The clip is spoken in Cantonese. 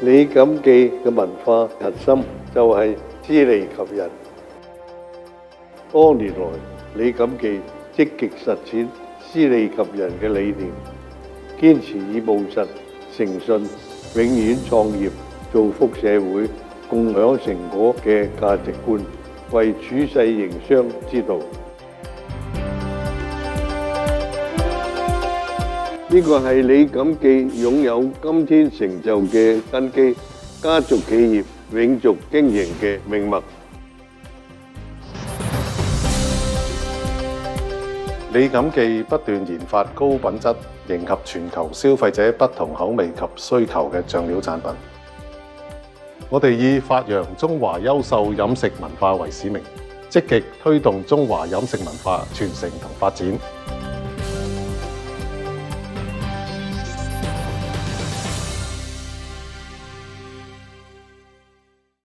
李錦記嘅文化核心就係師利及人。多年來，李錦記積極實踐師利及人嘅理念，堅持以務實、誠信、永遠創業、造福社會、共享成果嘅價值觀，為處世營商之道。呢個係李錦記擁有今天成就嘅根基，家族企業永續經營嘅命脈。李錦記不斷研發高品質、迎合全球消費者不同口味及需求嘅醬料產品。我哋以發揚中華優秀飲食文化為使命，積極推動中華飲食文化傳承同發展。